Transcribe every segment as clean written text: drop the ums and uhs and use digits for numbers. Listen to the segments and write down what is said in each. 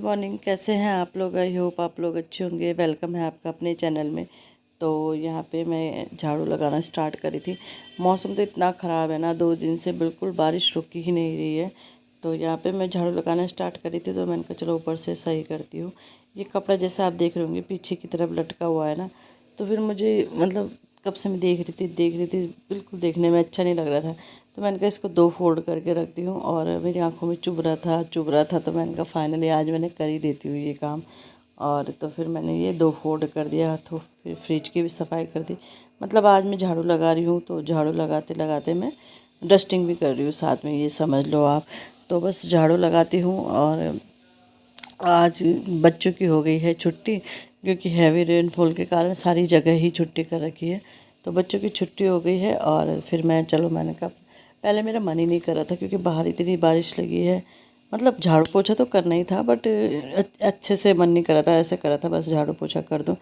Morning. कैसे हैं आप लोग? आई होप आप लोग अच्छे होंगे। वेलकम है आपका अपने चैनल में। तो यहाँ पे मैं झाड़ू लगाना स्टार्ट करी थी। मौसम तो इतना ख़राब है ना, 2 दिन से बिल्कुल बारिश रुकी ही नहीं रही है। तो यहाँ पे मैं झाड़ू लगाना स्टार्ट करी थी, तो मैंने कहा चलो ऊपर से सही करती हूँ। ये कपड़ा जैसा आप देख रहे होंगे पीछे की तरफ लटका हुआ है ना, तो फिर मुझे मतलब कब से मैं देख रही थी, बिल्कुल देखने में अच्छा नहीं लग रहा था। तो मैंने कहा इसको 2 फोल्ड करके रखती हूँ, और मेरी आंखों में चुभ रहा था। तो मैंने कहा फाइनली आज मैंने कर ही देती हूँ ये काम। और तो फिर मैंने ये 2 फोल्ड कर दिया। तो फिर फ्रिज की भी सफाई कर दी। मतलब आज मैं झाड़ू लगा रही हूँ, तो झाड़ू लगाते लगाते मैं डस्टिंग भी कर रही हूँ साथ में, ये समझ लो आप। तो बस झाड़ू लगाती हूँ। और आज बच्चों की हो गई है छुट्टी, क्योंकि हैवी रेनफॉल के कारण सारी जगह ही छुट्टी कर रखी है। तो बच्चों की छुट्टी हो गई है, और फिर मैंने कहा पहले मेरा मन ही नहीं कर रहा था, क्योंकि बाहर इतनी बारिश लगी है। मतलब झाड़ू पोछा तो करना ही था, बट अच्छे से मन नहीं कर रहा था, ऐसे कर रहा था बस झाड़ू पोछा कर दूं।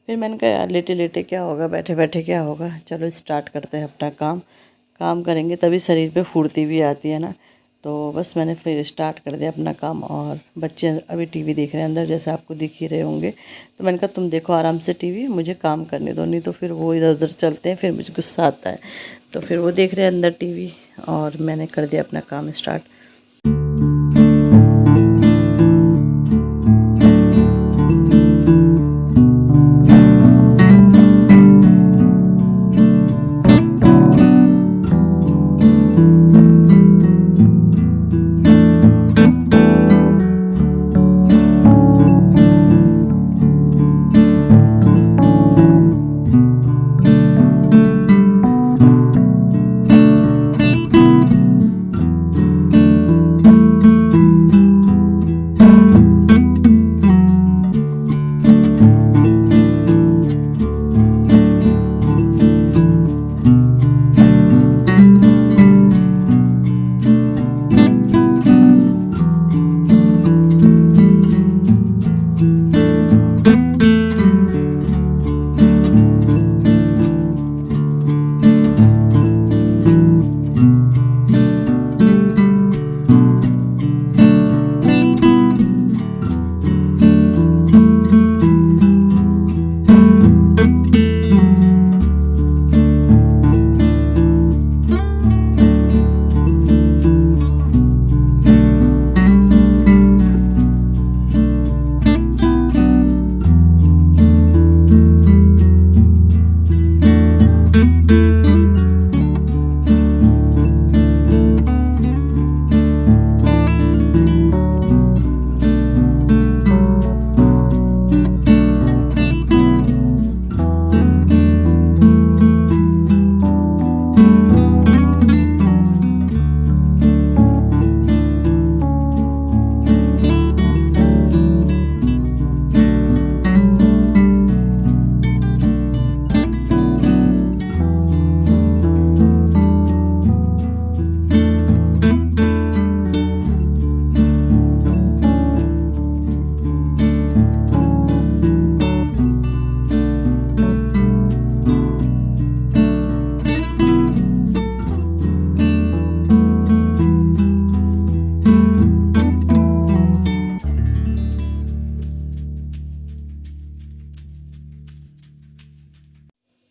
फिर मैंने कहा यार लेटे लेटे क्या होगा, बैठे बैठे क्या होगा, चलो स्टार्ट करते हैं अपना काम। काम करेंगे तभी शरीर पे फुर्ती भी आती है ना। तो बस मैंने फिर स्टार्ट कर दिया अपना काम। और बच्चे अभी टीवी देख रहे हैं अंदर, जैसे आपको दिख ही रहे होंगे। तो मैंने कहा तुम देखो आराम से टीवी, मुझे काम करने दो, नहीं तो फिर वो इधर उधर चलते हैं, फिर मुझे गुस्सा आता है। तो फिर वो देख रहे हैं अंदर टीवी, और मैंने कर दिया अपना काम स्टार्ट।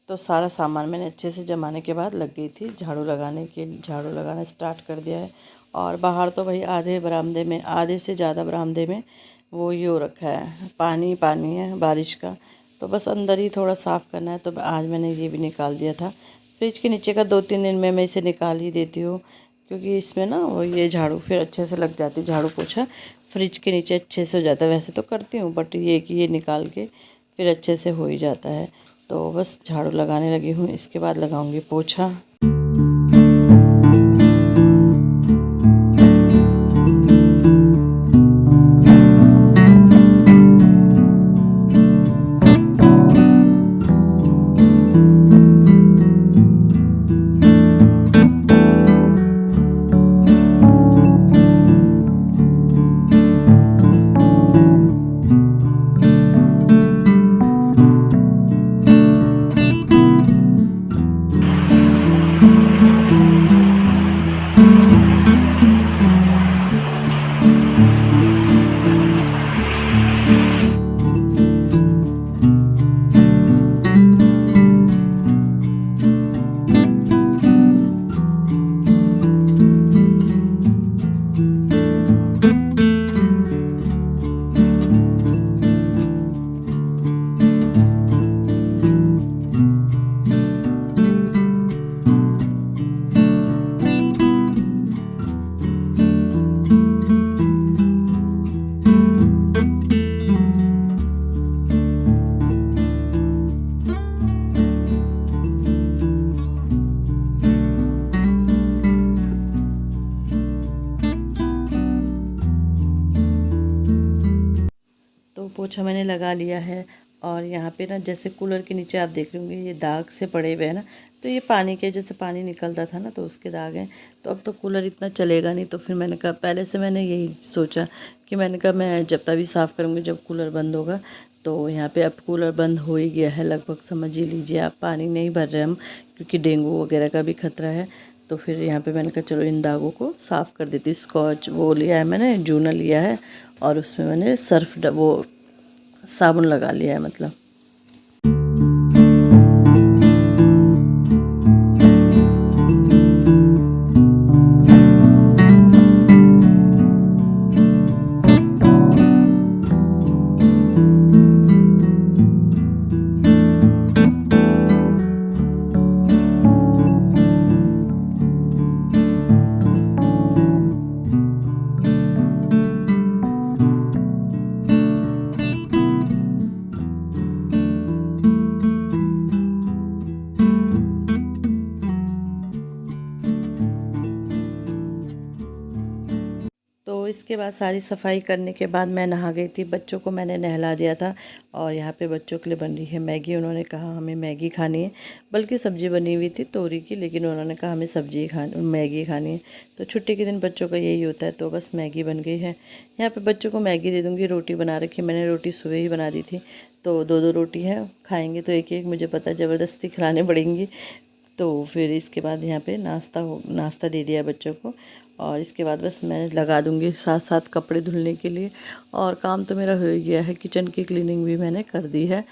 तो सारा सामान मैंने अच्छे से जमाने के बाद लग गई थी झाड़ू लगाना स्टार्ट कर दिया है। और बाहर तो भाई आधे बरामदे में, आधे से ज़्यादा बरामदे में वो ये हो रखा है, पानी पानी है बारिश का। तो बस अंदर ही थोड़ा साफ़ करना है। तो आज मैंने ये भी निकाल दिया था। फ्रिज के नीचे का 2-3 दिन में मैं इसे निकाल ही देती हूँ, क्योंकि इसमें ना वो ये झाड़ू फिर अच्छे से लग जाती है। झाड़ू पोछा फ्रिज के नीचे अच्छे से हो जाता है। वैसे तो करती हूँ, बट ये कि ये निकाल के फिर अच्छे से हो ही जाता है। तो बस झाड़ू लगाने लगी हूँ, इसके बाद लगाऊंगी पोछा। पोछा मैंने लगा लिया है। और यहाँ पे ना जैसे कूलर के नीचे आप देख रहे होंगे ये दाग से पड़े हुए हैं ना, तो ये पानी के जैसे पानी निकलता था ना तो उसके दाग हैं। तो अब तो कूलर इतना चलेगा नहीं, तो फिर मैंने कहा पहले से मैंने यही सोचा कि मैंने कहा मैं जब तभी साफ़ करूँगी जब कूलर बंद होगा। तो यहाँ पे अब कूलर बंद हो ही गया है लगभग, समझ ही लीजिए आप। पानी नहीं भर रहे हम क्योंकि डेंगू वगैरह का भी खतरा है। तो फिर यहाँ पे मैंने कहा चलो इन दागों को साफ़ कर देती। स्कॉच वो लिया है मैंने, जूना लिया है और उसमें मैंने सर्फ वो साबुन लगा लिया है मतलब। तो इसके बाद सारी सफाई करने के बाद मैं नहा गई थी। बच्चों को मैंने नहला दिया था और यहाँ पे बच्चों के लिए बन रही है मैगी। उन्होंने कहा हमें मैगी खानी है, बल्कि सब्ज़ी बनी हुई थी तोरी की, लेकिन उन्होंने कहा हमें मैगी खानी है। तो छुट्टी के दिन बच्चों का यही होता है, तो बस मैगी बन गई है। यहाँ पे बच्चों को मैगी दे दूँगी। रोटी बना रखी, मैंने रोटी सुबह ही बना दी थी, तो 2-2 रोटी है, खाएँगे तो एक-एक, मुझे पता है ज़बरदस्ती खिलाने पड़ेंगी। तो फिर इसके बाद यहाँ पे नाश्ता दे दिया बच्चों को। और इसके बाद बस मैं लगा दूँगी साथ साथ कपड़े धुलने के लिए। और काम तो मेरा हो ही गया है, किचन की क्लीनिंग भी मैंने कर दी है।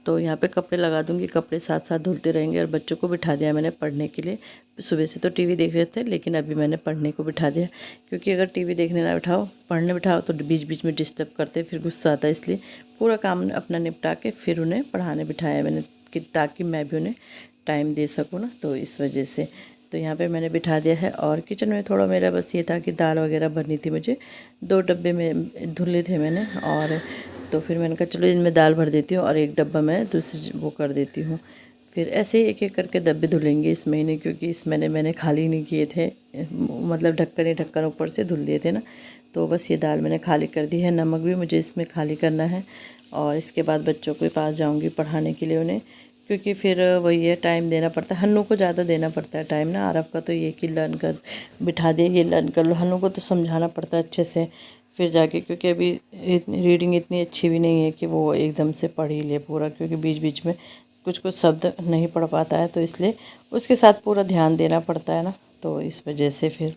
तो यहाँ पे कपड़े लगा दूँगी, कपड़े साथ साथ धुलते रहेंगे। और बच्चों को बिठा दिया मैंने पढ़ने के लिए। सुबह से तो टीवी देख रहे थे, लेकिन अभी मैंने पढ़ने को बिठा दिया, क्योंकि अगर टीवी देखने ना बिठाओ, पढ़ने बिठाओ तो बीच बीच में डिस्टर्ब करते, फिर गुस्सा आता है। इसलिए पूरा काम अपना निपटा के फिर उन्हें पढ़ाने बिठाया मैंने, कि ताकि मैं भी उन्हें टाइम दे सकूँ ना, तो इस वजह से। तो यहाँ पे मैंने बिठा दिया है। और किचन में थोड़ा मेरा बस ये था कि दाल वगैरह भरनी थी मुझे, 2 डब्बे में धुले थे मैंने। और तो फिर मैंने कहा चलो इनमें दाल भर देती हूँ और एक डब्बा मैं दूसरी वो कर देती हूँ। फिर ऐसे ही एक-एक करके डब्बे धुलेंगे इस महीने, क्योंकि इस महीने मैंने खाली नहीं किए थे, मतलब ढक्कन ही ढक्कन ऊपर से धुल दिए थे ना। तो बस ये दाल मैंने खाली कर दी है। नमक भी मुझे इसमें खाली करना है। और इसके बाद बच्चों के पास जाऊँगी पढ़ाने के लिए उन्हें, क्योंकि फिर वही है, टाइम देना पड़ता है। हन्नू को ज़्यादा देना पड़ता है टाइम ना। आरव का तो ये कि लर्न कर, बिठा दे ये लर्न कर लो। हन्नू को तो समझाना पड़ता है अच्छे से फिर जाके, क्योंकि अभी रीडिंग इतनी अच्छी भी नहीं है कि वो एकदम से पढ़ ही ले पूरा, क्योंकि बीच बीच में कुछ कुछ शब्द नहीं पढ़ पाता है। तो इसलिए उसके साथ पूरा ध्यान देना पड़ता है ना। तो इस वजह से फिर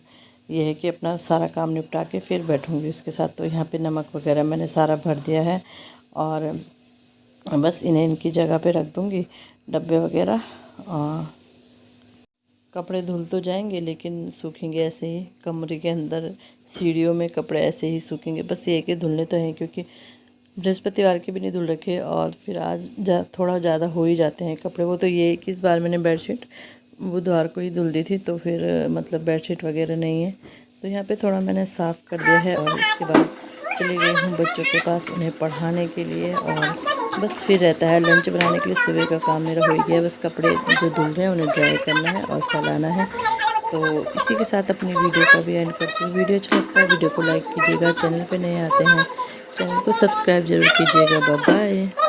ये है कि अपना सारा काम निपटा के फिर बैठूँगी उसके साथ। तो यहाँ पे नमक वगैरह मैंने सारा भर दिया है और बस इन्हें इनकी जगह पे रख दूँगी, डब्बे वगैरह। और कपड़े धुल तो जाएंगे, लेकिन सूखेंगे ऐसे ही कमरे के अंदर, सीढ़ियों में कपड़े ऐसे ही सूखेंगे। बस ये कि धुलने तो हैं, क्योंकि बृहस्पतिवार के भी नहीं धुल रखे और फिर आज थोड़ा ज़्यादा हो ही जाते हैं कपड़े। वो तो ये है कि इस बार मैंने बेडशीट बुधवार को ही धुल दी थी, तो फिर मतलब बेडशीट वगैरह नहीं है। तो यहाँ पे थोड़ा मैंने साफ़ कर दिया है। और इसके बाद चली गई हूँ बच्चों के पास उन्हें पढ़ाने के लिए। और बस फिर रहता है लंच बनाने के लिए। सुबह का काम मेरा हो गया, बस कपड़े जो धुल रहे हैं उन्हें ड्राई करना है और फैलाना है। तो इसी के साथ अपनी वीडियो का भी एंड करती हूँ। वीडियो अच्छा लगता है वीडियो को लाइक कीजिएगा, चैनल पे नए आते हैं चैनल को सब्सक्राइब जरूर कीजिएगा। Bye bye.